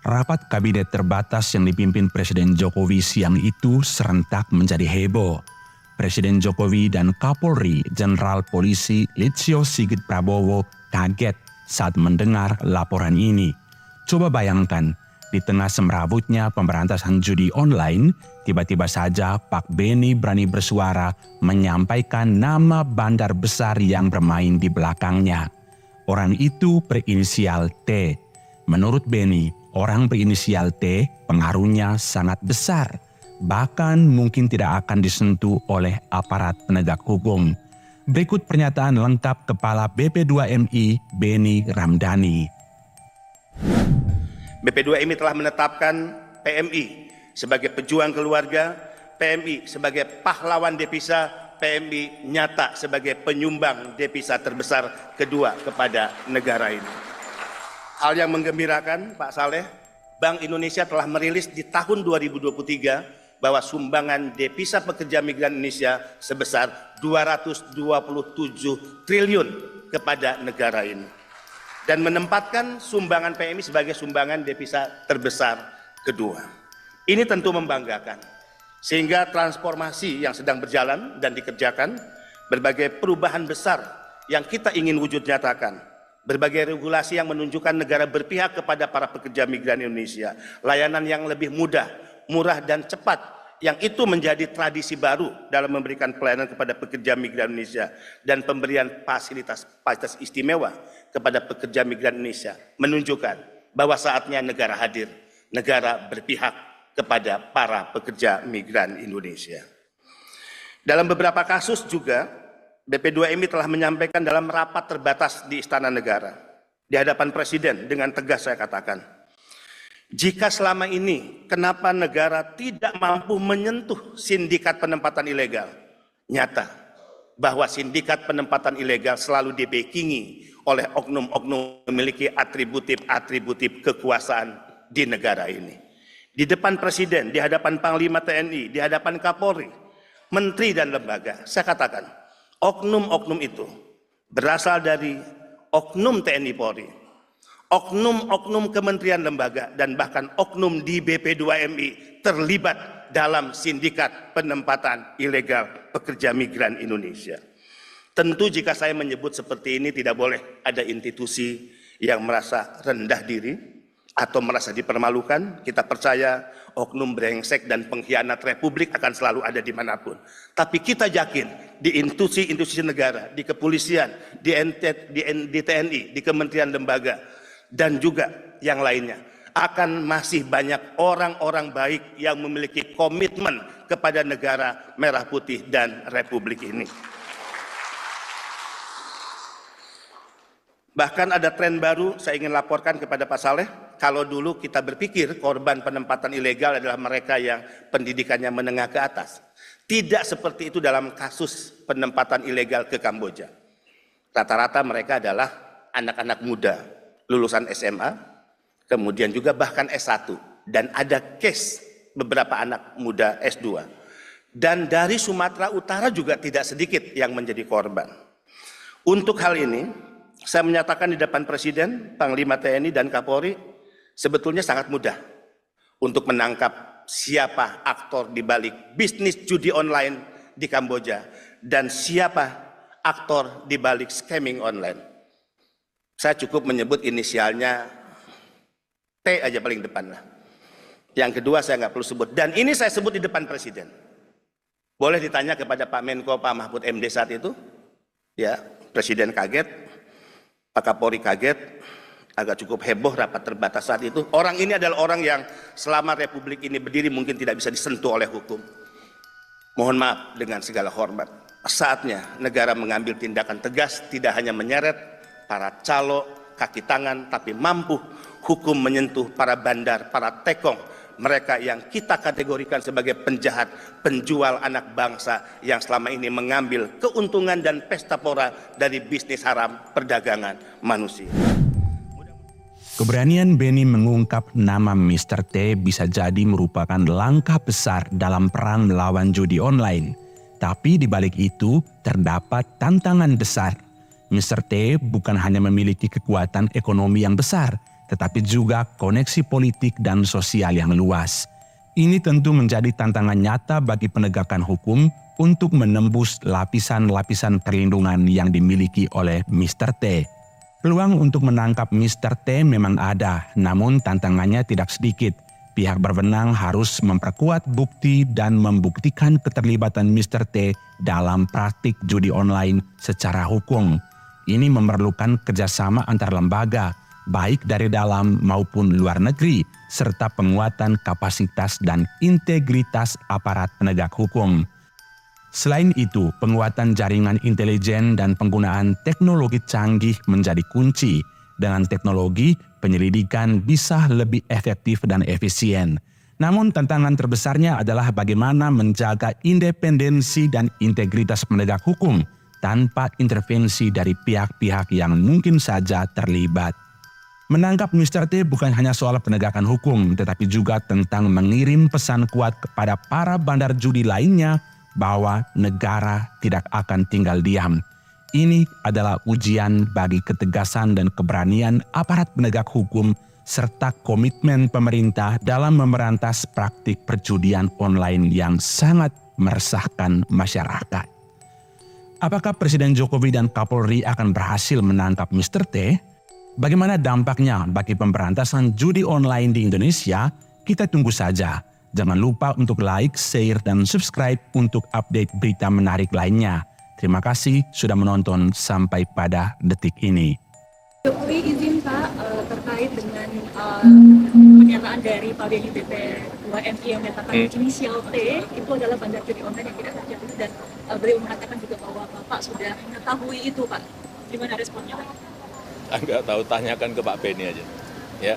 Rapat kabinet terbatas yang dipimpin Presiden Jokowi siang itu serentak menjadi heboh. Presiden Jokowi dan Kapolri Jenderal Polisi Listio Sigit Prabowo kaget saat mendengar laporan ini. Coba bayangkan, di tengah semrawutnya pemberantasan judi online, tiba-tiba saja Pak Beni berani bersuara menyampaikan nama bandar besar yang bermain di belakangnya. Orang itu berinisial T. Menurut Beni, orang berinisial T pengaruhnya sangat besar, bahkan mungkin tidak akan disentuh oleh aparat penegak hukum. Berikut pernyataan lengkap Kepala BP2MI Beni Ramdhani. BP2MI telah menetapkan PMI sebagai pejuang keluarga, PMI sebagai pahlawan devisa, PMI nyata sebagai penyumbang devisa terbesar kedua kepada negara ini. Hal yang menggembirakan, Pak Saleh, Bank Indonesia telah merilis di tahun 2023 bahwa sumbangan devisa pekerja migran Indonesia sebesar 227 triliun kepada negara ini. Dan menempatkan sumbangan PMI sebagai sumbangan devisa terbesar kedua. Ini tentu membanggakan, sehingga transformasi yang sedang berjalan dan dikerjakan, berbagai perubahan besar yang kita ingin wujud nyatakan, berbagai regulasi yang menunjukkan negara berpihak kepada para pekerja migran Indonesia, layanan yang lebih mudah, murah dan cepat, yang itu menjadi tradisi baru dalam memberikan pelayanan kepada pekerja migran Indonesia, dan pemberian fasilitas istimewa kepada pekerja migran Indonesia menunjukkan bahwa saatnya negara hadir, negara berpihak kepada para pekerja migran Indonesia. Dalam beberapa kasus juga, BP2MI telah menyampaikan dalam rapat terbatas di Istana Negara, di hadapan Presiden, dengan tegas saya katakan, jika selama ini kenapa negara tidak mampu menyentuh sindikat penempatan ilegal, nyata bahwa sindikat penempatan ilegal selalu dibackingi oleh oknum-oknum memiliki atributif kekuasaan di negara ini. Di depan Presiden, di hadapan Panglima TNI, di hadapan Kapolri, Menteri dan lembaga, saya katakan, oknum-oknum itu berasal dari oknum TNI Polri, oknum-oknum kementerian lembaga, dan bahkan oknum di BP2MI terlibat dalam sindikat penempatan ilegal pekerja migran Indonesia. Tentu jika saya menyebut seperti ini tidak boleh ada institusi yang merasa rendah diri atau merasa dipermalukan. Kita percaya oknum brengsek dan pengkhianat Republik akan selalu ada dimanapun. Tapi kita yakin di institusi negara, di kepolisian, di TNI, di kementerian lembaga, dan juga yang lainnya, akan masih banyak orang-orang baik yang memiliki komitmen kepada negara merah putih dan Republik ini. Bahkan ada tren baru saya ingin laporkan kepada Pak Saleh. Kalau dulu kita berpikir korban penempatan ilegal adalah mereka yang pendidikannya menengah ke atas. Tidak seperti itu dalam kasus penempatan ilegal ke Kamboja. Rata-rata mereka adalah anak-anak muda, lulusan SMA, kemudian juga bahkan S1. Dan ada case beberapa anak muda S2. Dan dari Sumatera Utara juga tidak sedikit yang menjadi korban. Untuk hal ini, saya menyatakan di depan Presiden, Panglima TNI dan Kapolri, sebetulnya sangat mudah untuk menangkap siapa aktor di balik bisnis judi online di Kamboja dan siapa aktor di balik scamming online. Saya cukup menyebut inisialnya T aja paling depan lah. Yang kedua saya nggak perlu sebut. Dan ini saya sebut di depan Presiden. Boleh ditanya kepada Pak Menko, Pak Mahfud MD saat itu. Ya, Presiden kaget. Pak Kapolri kaget, agak cukup heboh rapat terbatas saat itu. Orang ini adalah orang yang selama Republik ini berdiri mungkin tidak bisa disentuh oleh hukum. Mohon maaf dengan segala hormat. Saatnya negara mengambil tindakan tegas, tidak hanya menyeret para calo, kaki tangan, tapi mampu hukum menyentuh para bandar, para tekong, mereka yang kita kategorikan sebagai penjahat, penjual anak bangsa yang selama ini mengambil keuntungan dan pesta pora dari bisnis haram perdagangan manusia. Keberanian Beni mengungkap nama Mr. T bisa jadi merupakan langkah besar dalam perang melawan judi online. Tapi di balik itu terdapat tantangan besar. Mr. T bukan hanya memiliki kekuatan ekonomi yang besar, tetapi juga koneksi politik dan sosial yang luas. Ini tentu menjadi tantangan nyata bagi penegakan hukum untuk menembus lapisan-lapisan perlindungan yang dimiliki oleh Mr. T. Peluang untuk menangkap Mr. T memang ada, namun tantangannya tidak sedikit. Pihak berwenang harus memperkuat bukti dan membuktikan keterlibatan Mr. T dalam praktik judi online secara hukum. Ini memerlukan kerjasama antar lembaga, baik dari dalam maupun luar negeri, serta penguatan kapasitas dan integritas aparat penegak hukum. Selain itu, penguatan jaringan intelijen dan penggunaan teknologi canggih menjadi kunci. Dengan teknologi, penyelidikan bisa lebih efektif dan efisien. Namun tantangan terbesarnya adalah bagaimana menjaga independensi dan integritas penegak hukum tanpa intervensi dari pihak-pihak yang mungkin saja terlibat. Menangkap Mr. T bukan hanya soal penegakan hukum, tetapi juga tentang mengirim pesan kuat kepada para bandar judi lainnya bahwa negara tidak akan tinggal diam. Ini adalah ujian bagi ketegasan dan keberanian aparat penegak hukum serta komitmen pemerintah dalam memberantas praktik perjudian online yang sangat meresahkan masyarakat. Apakah Presiden Jokowi dan Kapolri akan berhasil menangkap Mr. T? Bagaimana dampaknya bagi pemberantasan judi online di Indonesia? Kita tunggu saja. Jangan lupa untuk like, share, dan subscribe untuk update berita menarik lainnya. Terima kasih sudah menonton sampai pada detik ini. Jokowi izin Pak terkait dengan pernyataan dari Pak Beni BP2 MI yang menyatakan inisial T itu adalah bandar judi online yang tidak terjadi, dan beliau mengatakan juga bahwa Bapak sudah mengetahui itu Pak. Gimana responnya Pak? Enggak tahu, tanyakan ke Pak Beni aja. Ya.